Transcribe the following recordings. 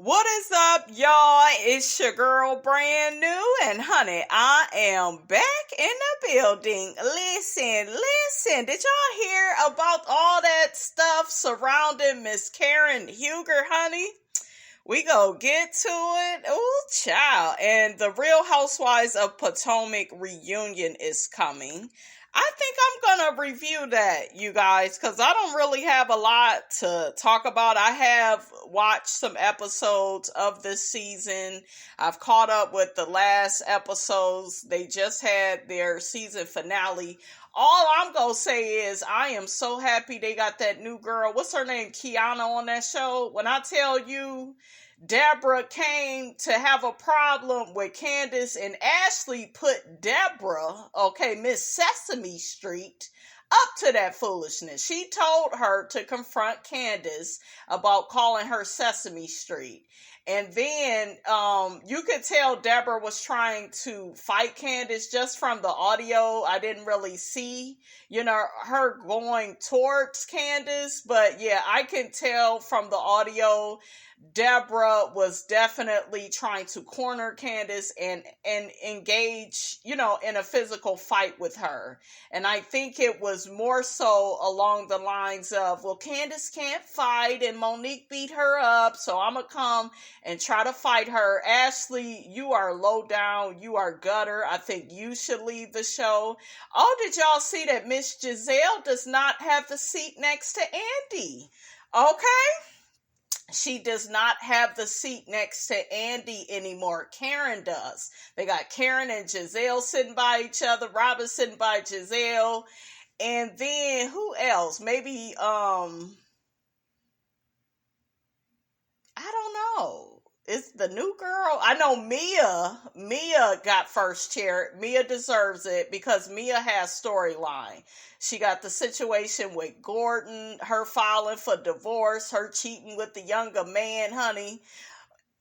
What is up, y'all? It's your girl, brand new, and honey, I am back in the building. Listen, did y'all hear about all that stuff surrounding Miss Karen Huger, honey? We go get to it. Ooh, child. And the Real Housewives of Potomac reunion is coming. I think I'm going to review that, you guys, because I don't really have a lot to talk about. I have watched some episodes of this season. I've caught up with the last episodes. They just had their season finale. All I'm going to say is I am so happy they got that new girl. What's her name? Kiana on that show. When I tell you, Deborah came to have a problem with Candiace, and Ashley put Deborah, Miss Sesame Street, up to that foolishness. She told her to confront Candiace about calling her Sesame Street. And then you could tell Deborah was trying to fight Candiace just from the audio. I didn't really see, her going towards Candiace. But yeah, I can tell from the audio Deborah was definitely trying to corner Candiace and engage, in a physical fight with her. And I think it was more so along the lines of, well, Candiace can't fight and Monique beat her up, so I'm going to come and try to fight her. Ashley, you are low down. You are gutter. I think you should leave the show. Oh, did y'all see that Miss Giselle does not have the seat next to Andy? Okay. She does not have the seat next to Andy anymore. Karen does. They got Karen and Giselle sitting by each other. Robin sitting by Giselle. And then who else? Maybe, I don't know. It's the new girl. I know Mia got first chair. Mia deserves it because Mia has storyline. She got the situation with Gordon, her filing for divorce, her cheating with the younger man, honey.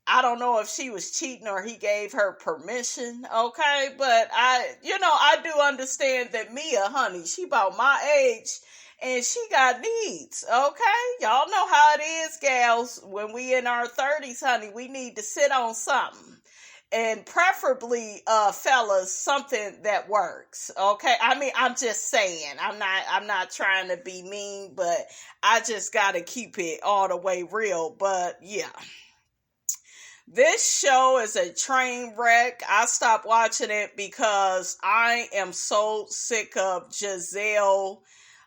I don't know if she was cheating or he gave her permission, okay? But I do understand that Mia, honey, she about my age and she got needs, okay? Y'all know how it is, gals. When we in our 30s, honey, we need to sit on something. And preferably, fellas, something that works, okay? I mean, I'm just saying. I'm not trying to be mean, but I just gotta keep it all the way real. But yeah. This show is a train wreck. I stopped watching it because I am so sick of Giselle,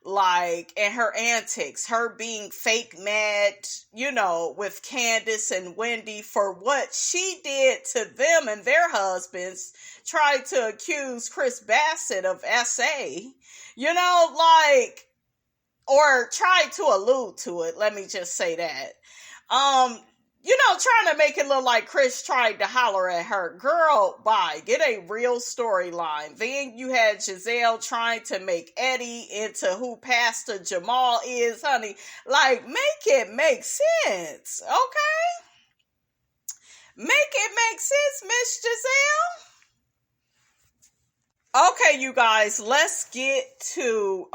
and her antics, her being fake mad, with Candiace and Wendy for what she did to them and their husbands, tried to accuse Chris Bassett of SA, or tried to allude to it. Let me just say that. Trying to make it look like Chris tried to holler at her. Girl, bye. Get a real storyline. Then you had Giselle trying to make Eddie into who Pastor Jamal is, honey. Make it make sense, okay? Make it make sense, Miss Giselle. Okay, you guys, let's get to,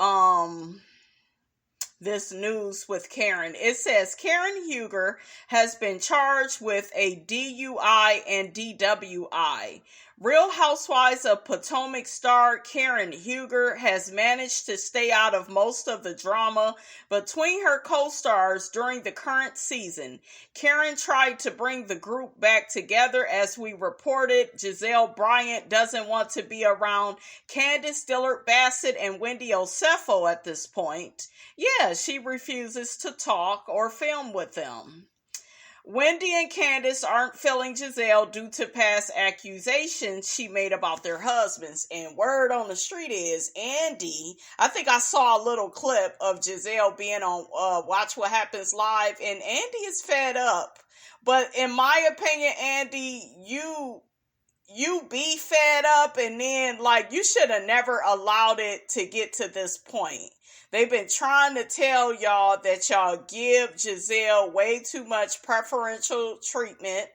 this news with Karen. It says Karen Huger has been charged with a DUI and DWI. Real Housewives of Potomac star Karen Huger has managed to stay out of most of the drama between her co-stars during the current season. Karen tried to bring the group back together. As we reported, Giselle Bryant doesn't want to be around Candiace Dillard Bassett and Wendy Osefo at this point. Yeah, she refuses to talk or film with them. Wendy and Candiace aren't feeling Giselle due to past accusations she made about their husbands. And word on the street is Andy, I think I saw a little clip of Giselle being on Watch What Happens Live, and Andy is fed up. But in my opinion, Andy, you be fed up, and then you should have never allowed it to get to this point. They've been trying to tell y'all that y'all give Giselle way too much preferential treatment.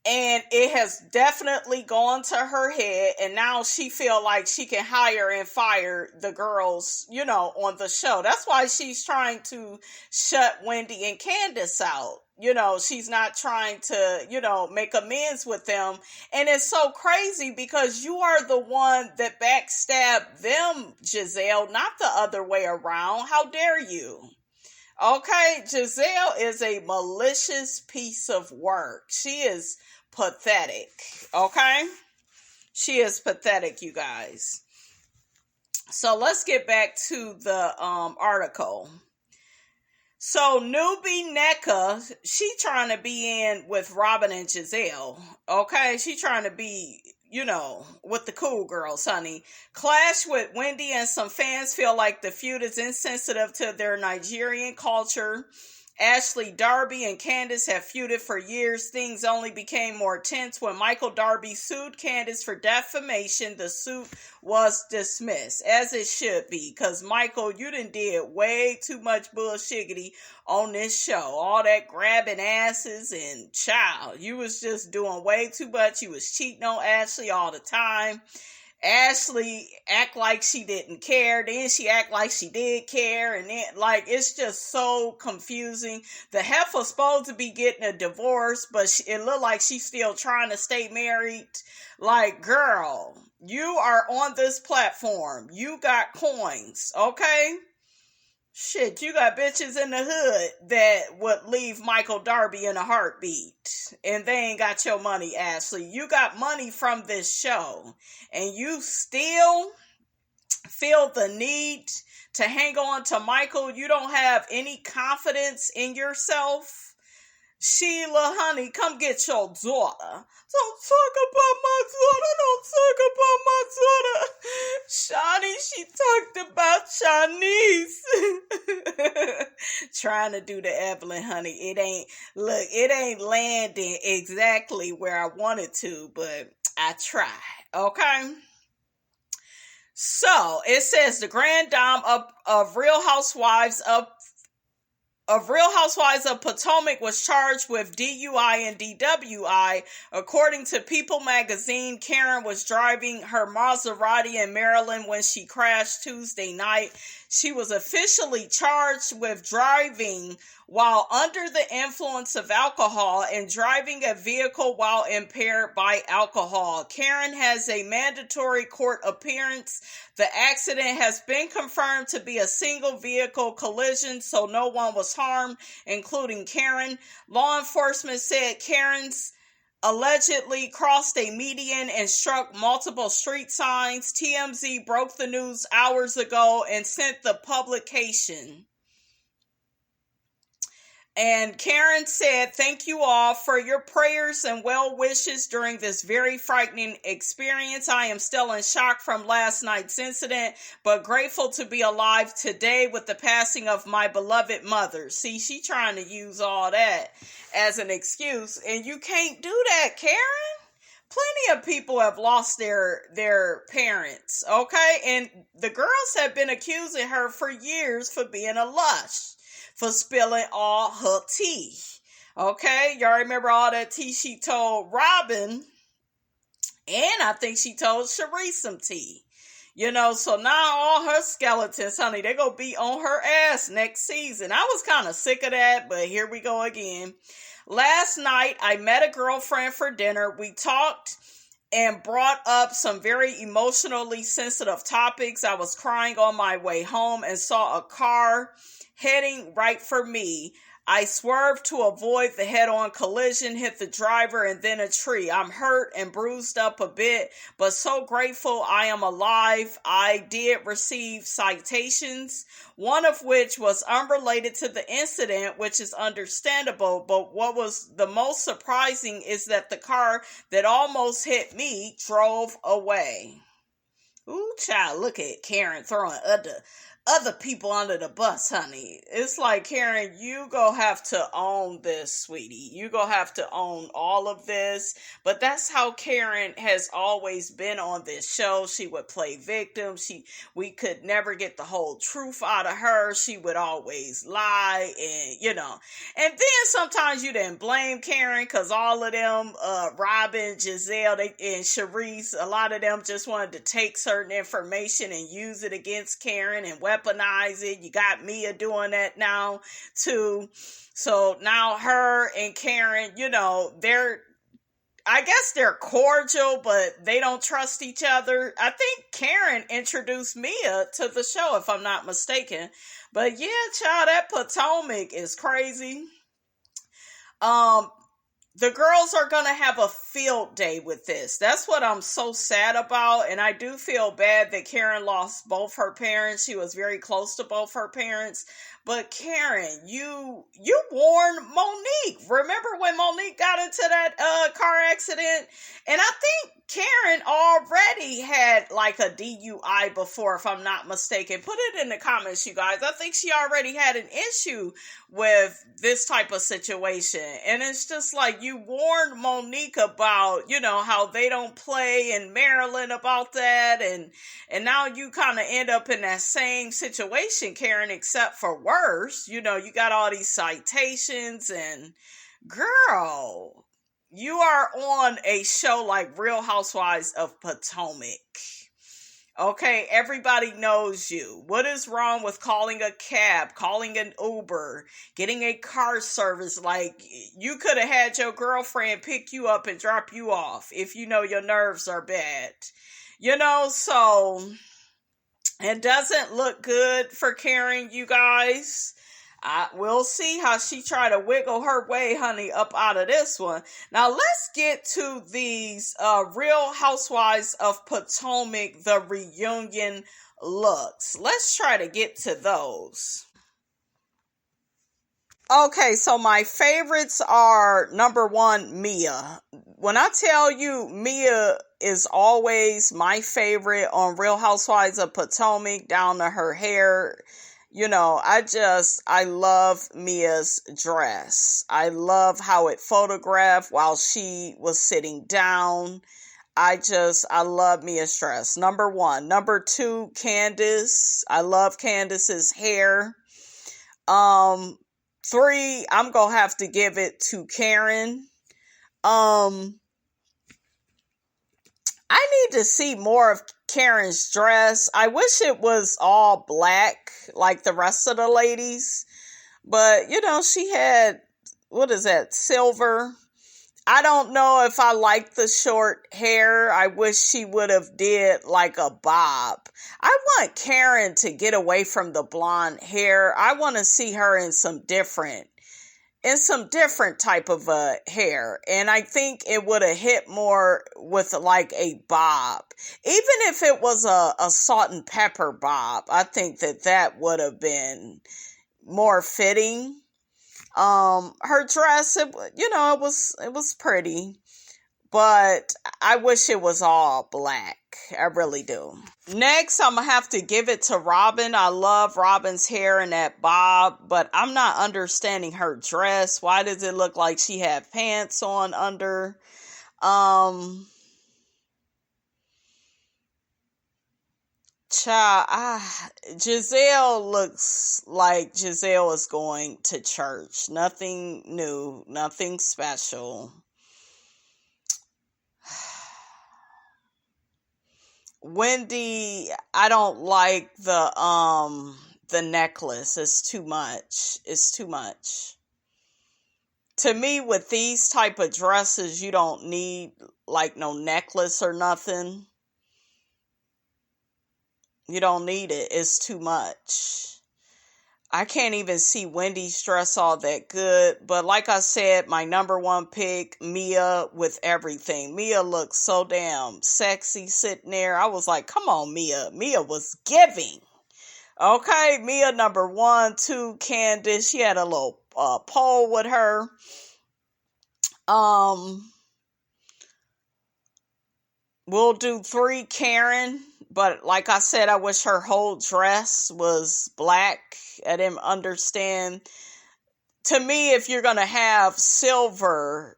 And it has definitely gone to her head, and now she feel like she can hire and fire the girls, on the show. That's why she's trying to shut Wendy and Candiace out. She's not trying to, make amends with them. And it's so crazy because you are the one that backstabbed them, Giselle, not the other way around. How dare you? Okay, Giselle is a malicious piece of work. She is pathetic. Okay? She is pathetic, you guys. So let's get back to the article. So newbie NECA, she trying to be in with Robin and Giselle. Okay? She trying to be, with the cool girls, honey. Clash with Wendy and some fans feel like the feud is insensitive to their Nigerian culture. Ashley Darby and Candiace have feuded for years. Things only became more tense when Michael Darby sued Candiace for defamation. The suit was dismissed, as it should be, because Michael, you done did way too much bullshiggity on this show. All that grabbing asses and child, you was just doing way too much. You was cheating on Ashley all the time. Ashley act like she didn't care, then she act like she did care, and then it's just so confusing. The heifer's supposed to be getting a divorce, but it looked like she's still trying to stay married. Girl, you are on this platform. You got coins, okay? Shit, you got bitches in the hood that would leave Michael Darby in a heartbeat. And they ain't got your money, Ashley. You got money from this show. And you still feel the need to hang on to Michael. You don't have any confidence in yourself. Sheila, honey, come get your daughter. Don't talk about my daughter. Don't talk about my daughter. Shani, she talked about Shanice. Trying to do the Evelyn, honey. It ain't landing exactly where I wanted to, but I tried. Okay? So, it says the Grand Dame of Real Housewives of Potomac was charged with DUI and DWI. According to People magazine, Karen was driving her Maserati in Maryland when she crashed Tuesday night. She was officially charged with driving while under the influence of alcohol and driving a vehicle while impaired by alcohol. Karen has a mandatory court appearance. The accident has been confirmed to be a single vehicle collision, so no one was harmed, including Karen. Law enforcement said Karen's allegedly crossed a median and struck multiple street signs. TMZ broke the news hours ago and sent the publication. And Karen said, "Thank you all for your prayers and well wishes during this very frightening experience. I am still in shock from last night's incident, but grateful to be alive today with the passing of my beloved mother." See, she trying to use all that as an excuse, and you can't do that, Karen. Plenty of people have lost their parents, okay? And the girls have been accusing her for years for being a lush, for spilling all her tea. Okay? Y'all remember all that tea she told Robin, and I think she told Sharice some tea. So now all her skeletons, honey, they gonna be on her ass next season. I was kind of sick of that, but here we go again. Last night, I met a girlfriend for dinner. We talked and brought up some very emotionally sensitive topics. I was crying on my way home and saw a car heading right for me. I swerved to avoid the head-on collision, hit the driver and then a tree. I'm hurt and bruised up a bit, but so grateful I am alive. I did receive citations, one of which was unrelated to the incident, which is understandable, but what was the most surprising is that the car that almost hit me drove away. Ooh, child, look at Karen throwing other people under the bus, honey. It's like, Karen, you go have to own this, sweetie. You go have to own all of this. But that's how Karen has always been on this show. She would play victim. We could never get the whole truth out of her. She would always lie, and And then sometimes you didn't blame Karen because all of them, Robin, Giselle, and Sharice, a lot of them just wanted to take certain information and use it against Karen and weaponize it. You got Mia doing that now too. So now her and Karen, I guess they're cordial, but they don't trust each other. I think Karen introduced Mia to the show, if I'm not mistaken. But yeah, child, that Potomac is crazy. The girls are going to have a field day with this. That's what I'm so sad about. And I do feel bad that Karen lost both her parents. She was very close to both her parents. But Karen, you warned Monique. Remember when Monique got into that car accident? And I think Karen already had like a DUI before, if I'm not mistaken. Put it in the comments, you guys. I think she already had an issue with this type of situation. And it's just like, you warned Monique about, how they don't play in Maryland about that. And now you kind of end up in that same situation, Karen, except for worse. You got all these citations, and girl, you are on a show like Real Housewives of Potomac. Okay, everybody knows you. What is wrong with calling a cab, calling an Uber, getting a car service? Like, you could have had your girlfriend pick you up and drop you off if you know your nerves are bad. So it doesn't look good for Karen, you guys. We'll see how she try to wiggle her way, honey, up out of this one. Now, let's get to these Real Housewives of Potomac, the reunion looks. Let's try to get to those. Okay, so my favorites are, number one, Mia. When I tell you Mia is always my favorite on Real Housewives of Potomac, down to her hair. I love Mia's dress. I love how it photographed while she was sitting down. I love Mia's dress. Number one. Number two, Candiace. I love Candiace's hair. Three, I'm going to have to give it to Karen. I need to see more of Karen's dress. I wish it was all black like the rest of the ladies. But, she had, what is that, silver? I don't know if I like the short hair. I wish she would have did like a bob. I want Karen to get away from the blonde hair. I want to see her in some different type of hair. And I think it would have hit more with like a bob. Even if it was a salt and pepper bob, I think that would have been more fitting. Her dress, it was pretty, but I wish it was all black. I really do. Next, I'm going to have to give it to Robin. I love Robin's hair and that bob, but I'm not understanding her dress. Why does it look like she had pants on under? Giselle looks like Giselle is going to church. Nothing new, nothing special. Wendy, I don't like the necklace. It's too much. To me, with these type of dresses, you don't need like no necklace or nothing. You don't need it. It's too much. I can't even see Wendy's dress all that good. But like I said, my number one pick, Mia, with everything. Mia looks so damn sexy sitting there. I was like, come on, Mia. Mia was giving. Okay, Mia number 1, 2, Candiace. She had a little pole with her. We'll do 3, Karen. But like I said, I wish her whole dress was black. I didn't understand. To me, if you're going to have silver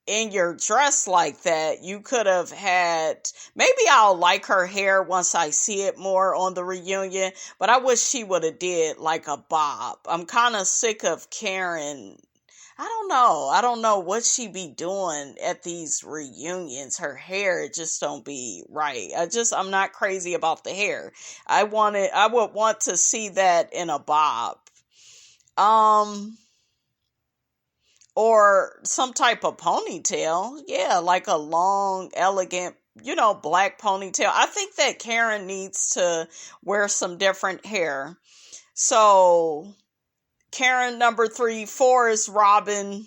in your dress like that, you could have had, maybe I'll like her hair once I see it more on the reunion, but I wish she would have did like a bob. I'm kind of sick of Karen. I don't know what she be doing at these reunions. Her hair just don't be right. I'm not crazy about the hair. I would want to see that in a bob. Or some type of ponytail. Yeah, like a long, elegant, black ponytail. I think that Karen needs to wear some different hair. So, Karen number 3, 4 is Robin.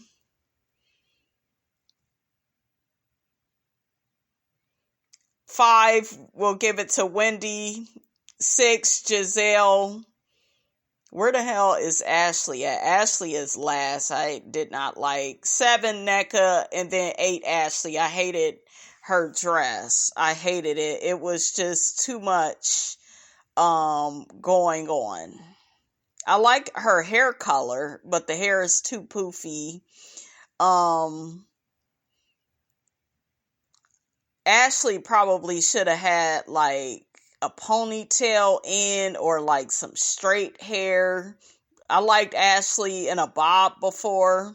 5, we'll give it to Wendy. 6, Giselle. Where the hell is Ashley at? Ashley is last. I did not like. 7, NECA, and then 8, Ashley. I hated her dress. I hated it. It was just too much going on. I like her hair color, but the hair is too poofy. Ashley probably should have had like a ponytail in, or like some straight hair. I liked Ashley in a bob before.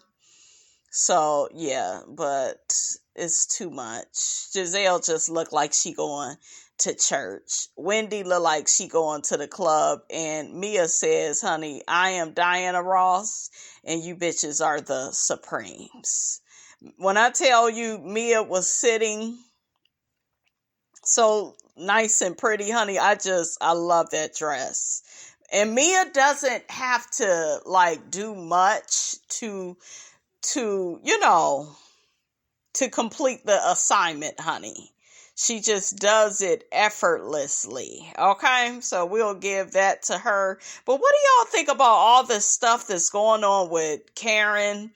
So yeah, but it's too much. Giselle just looked like she going to church. Wendy looked like she going to the club. And Mia says, honey, I am Diana Ross and you bitches are the Supremes. When I tell you Mia was sitting so nice and pretty, honey, I love that dress. And Mia doesn't have to like do much to complete the assignment, honey. She just does it effortlessly. Okay, so we'll give that to her. But what do y'all think about all this stuff that's going on with Karen?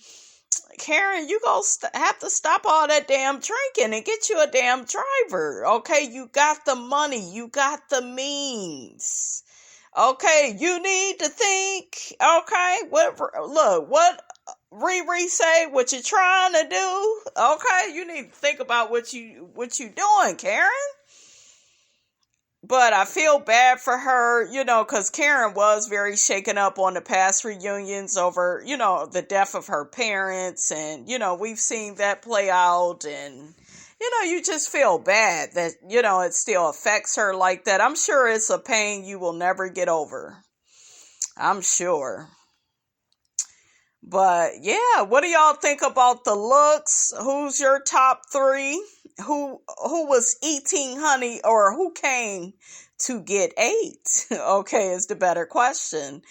Karen, you have to stop all that damn drinking and get you a damn driver. Okay, you got the money, you got the means. Okay, you need to think. Okay, what Riri say? What you trying to do? Okay, you need to think about what you doing, Karen. But I feel bad for her, because Karen was very shaken up on the past reunions over, the death of her parents. And, we've seen that play out. And, you just feel bad that, it still affects her like that. I'm sure it's a pain you will never get over. I'm sure. But yeah, what do y'all think about the looks? Who's your top 3? Who was eating honey, or who came to get ate? Okay, is the better question.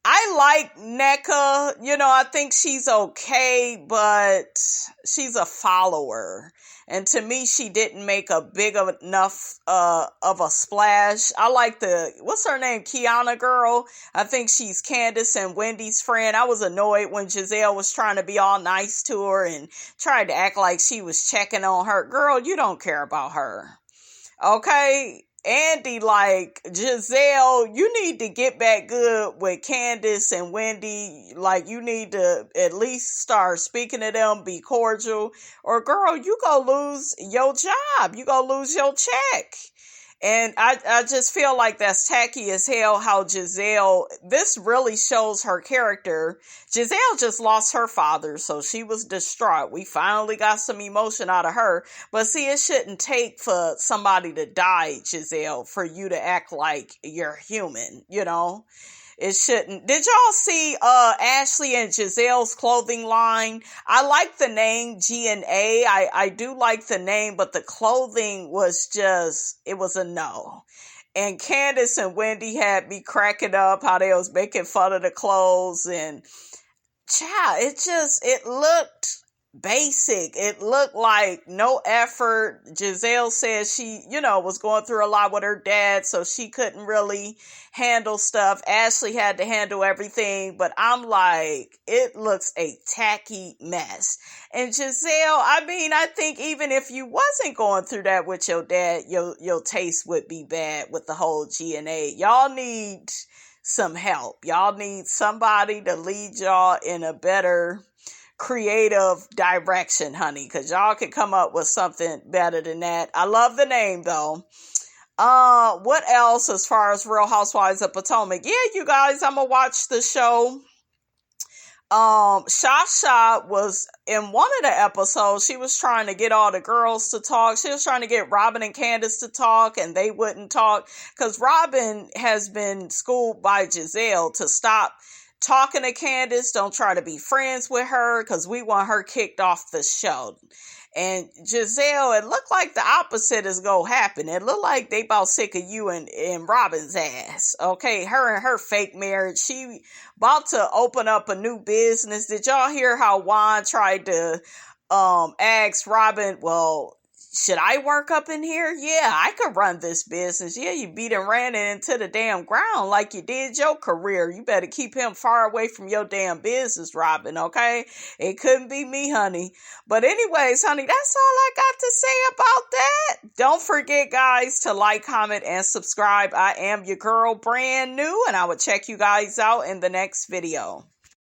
I like NECA. I think she's okay, but she's a follower. And to me, she didn't make a big enough of a splash. I like what's her name? Kiana girl. I think she's Candiace and Wendy's friend. I was annoyed when Giselle was trying to be all nice to her and tried to act like she was checking on her. Girl, you don't care about her. Okay? Andy, like, Giselle, you need to get back good with Candiace and Wendy. Like, you need to at least start speaking to them, be cordial. Or, girl, you go lose your job. You go lose your check. And I just feel like that's tacky as hell how Giselle, this really shows her character. Giselle just lost her father, so she was distraught. We finally got some emotion out of her. But see, it shouldn't take for somebody to die, Giselle, for you to act like you're human, It shouldn't. Did y'all see Ashley and Giselle's clothing line? I like the name G&A. I do like the name, but the clothing was it was a no. And Candiace and Wendy had me cracking up how they was making fun of the clothes. And child, it looked basic. It looked like no effort. Giselle said she, was going through a lot with her dad, so she couldn't really handle stuff. Ashley had to handle everything, but I'm like, it looks a tacky mess. And Giselle, I think even if you wasn't going through that with your dad, your taste would be bad with the whole G&A. Y'all need some help. Y'all need somebody to lead y'all in a better creative direction, honey, because y'all can come up with something better than that. I love the name though. What else as far as Real Housewives of Potomac? Yeah, you guys, I'm gonna watch the show. Shasha was in one of the episodes. She was trying to get all the girls to talk. She was trying to get Robin and Candiace to talk, and they wouldn't talk because Robin has been schooled by Giselle to stop talking to Candiace. Don't try to be friends with her because we want her kicked off the show. And Giselle, it looked like the opposite is going to happen. It looked like they about sick of you and Robin's ass. Okay, her and her fake marriage. She about to open up a new business. Did y'all hear how Juan tried to ask Robin, well, should I work up in here? Yeah, I could run this business. Yeah, you beat and ran it into the damn ground like you did your career. You better keep him far away from your damn business, Robin, okay? It couldn't be me, honey. But anyways, honey, that's all I got to say about that. Don't forget, guys, to like, comment, and subscribe. I am your girl, brand new, and I will check you guys out in the next video.